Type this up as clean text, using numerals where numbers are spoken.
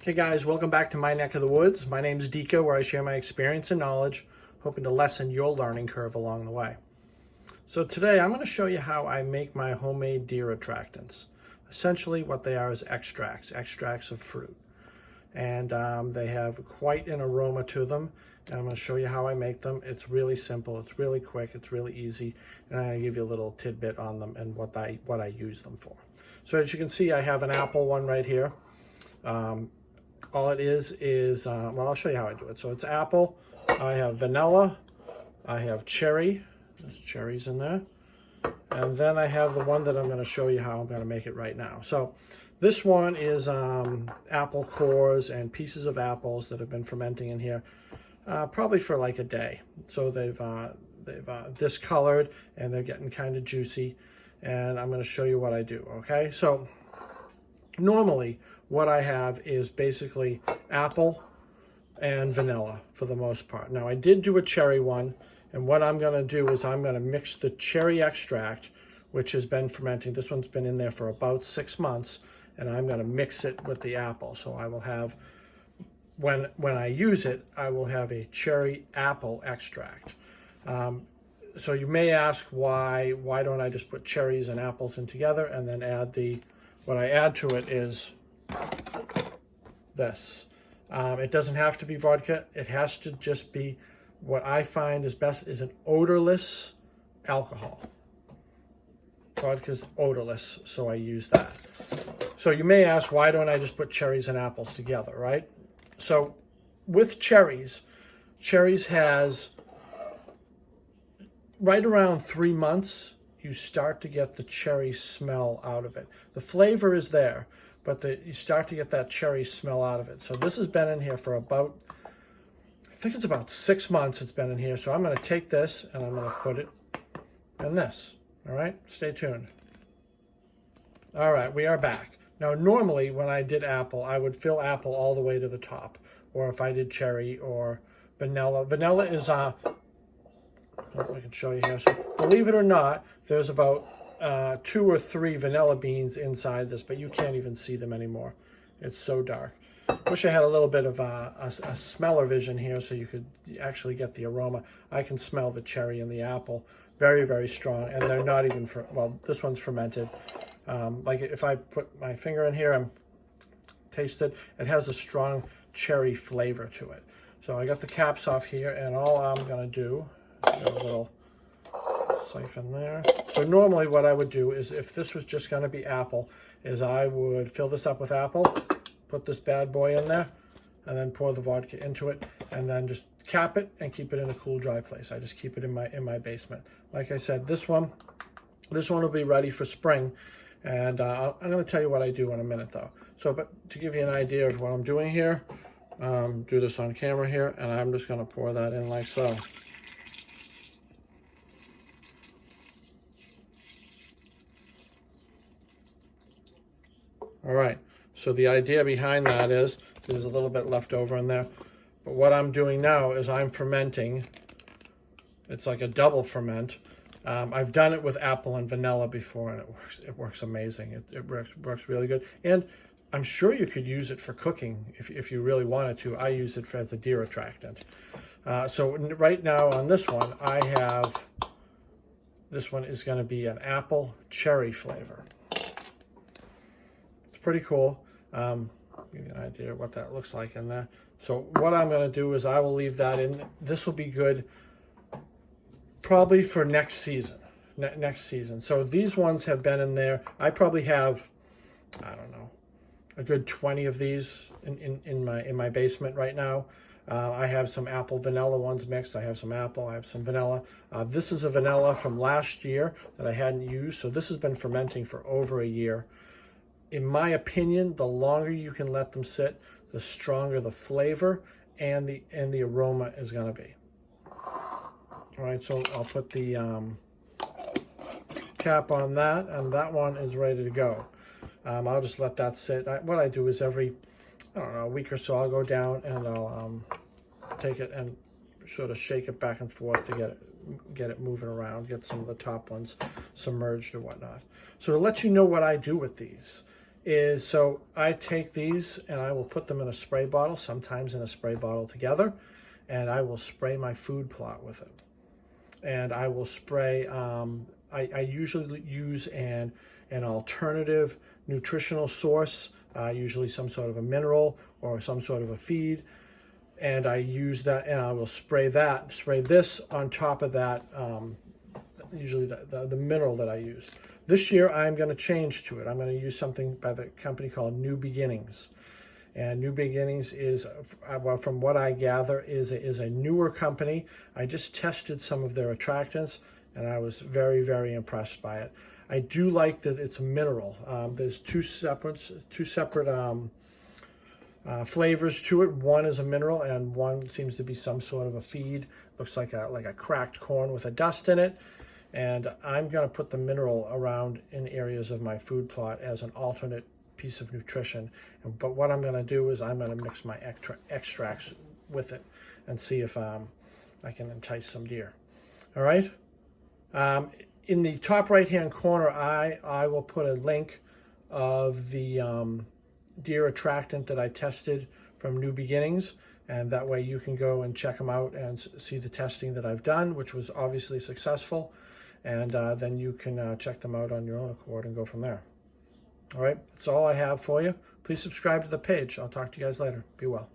Hey guys, welcome back to my neck of the woods. My name's Dika, where I share my experience and knowledge, hoping to lessen your learning curve along the way. So today I'm going to show you how I make my homemade deer attractants. Essentially what they are is extracts of fruit. And they have quite an aroma to them. And I'm going to show you how I make them. It's really simple, it's really quick, it's really easy. And I'm going to give you a little tidbit on them and what I use them for. So as you can see, I have an apple one right here. All it is, well, I'll show you how I do it. So it's apple, I have vanilla, I have cherry, there's cherries in there, and then I have the one that I'm going to show you how I'm going to make it right now. So this one is apple cores and pieces of apples that have been fermenting in here probably for like a day. So they've discolored and they're getting kind of juicy, and I'm going to show you what I do, okay? So normally what I have is basically apple and vanilla for the most part. Now I did do a cherry one, and what I'm going to do is I'm going to mix the cherry extract, which has been fermenting. This one's been in there for about 6 months, and I'm going to mix it with the apple. So I will have, when I use it, I will have a cherry apple extract. So you may ask why don't I just put cherries and apples in together and then add what I add to it is this. It doesn't have to be vodka. It has to just be what I find is best is an odorless alcohol. Vodka's odorless, so I use that. So you may ask, why don't I just put cherries and apples together, right? So with cherries has right around 3 months, you start to get the cherry smell out of it. The flavor is there, but you start to get that cherry smell out of it. So this has been in here for about, I think it's about 6 months it's been in here. So I'm going to take this and I'm going to put it in this. All right, stay tuned. All right, we are back. Now, normally when I did apple, I would fill apple all the way to the top. Or if I did cherry or vanilla. Vanilla is, I can show you here. So believe it or not, there's about 2 or 3 vanilla beans inside this, but you can't even see them anymore. It's so dark. Wish I had a little bit of a smeller vision here so you could actually get the aroma. I can smell the cherry and the apple very, very strong, and they're not even, well, this one's fermented. Like if I put my finger in here and taste it, it has a strong cherry flavor to it. So I got the caps off here, and all I'm going to do, a little siphon there. So normally what I would do is, if this was just going to be apple, is I would fill this up with apple, put this bad boy in there, and then pour the vodka into it, and then just cap it and keep it in a cool, dry place. I just keep it in my basement. Like I said, this one will be ready for spring, and I'm going to tell you what I do in a minute though. So, but to give you an idea of what I'm doing here, do this on camera here, and I'm just going to pour that in like so. All right, so the idea behind that is, there's a little bit left over in there, but what I'm doing now is I'm fermenting. It's like a double ferment. I've done it with apple and vanilla before, and it works amazing. It works really good, and I'm sure you could use it for cooking if you really wanted to. I use it as a deer attractant. So right now on this one, this one is going to be an apple cherry flavor. Pretty cool. Give you an idea of what that looks like in there. So what I'm going to do is I will leave that in. This will be good probably for next season. Next season. So these ones have been in there. I probably have, I don't know, a good 20 of these in my basement right now. I have some apple vanilla ones mixed. I have some apple, I have some vanilla. This is a vanilla from last year that I hadn't used. So this has been fermenting for over a year. In my opinion, the longer you can let them sit, the stronger the flavor and the aroma is going to be. All right, so I'll put the cap on that, and that one is ready to go. I'll just let that sit. What I do is every, I don't know, a week or so, I'll go down and I'll take it and sort of shake it back and forth to get it moving around, get some of the top ones submerged or whatnot. So to let you know what I do with these is, so I take these and I will put them in a spray bottle, sometimes in a spray bottle together, and I will spray my food plot with it. And I will spray, I usually use an alternative nutritional source, usually some sort of a mineral or some sort of a feed. And I use that, and I will spray this on top of that, usually the mineral that I use. This year, I'm going to change to it. I'm going to use something by the company called New Beginnings. And New Beginnings is, well, from what I gather, is a newer company. I just tested some of their attractants, and I was very, very impressed by it. I do like that it's a mineral. There's two separate flavors to it. One is a mineral, and one seems to be some sort of a feed. Looks like a cracked corn with a dust in it. And I'm going to put the mineral around in areas of my food plot as an alternate piece of nutrition. But what I'm going to do is I'm going to mix my extracts with it and see if I can entice some deer. All right. In the top right-hand corner, I will put a link of the Deer Attractant that I tested from New Beginnings. And that way you can go and check them out and see the testing that I've done, which was obviously successful. And then you can check them out on your own accord and go from there. All right, that's all I have for you. Please subscribe to the page. I'll talk to you guys later. Be well.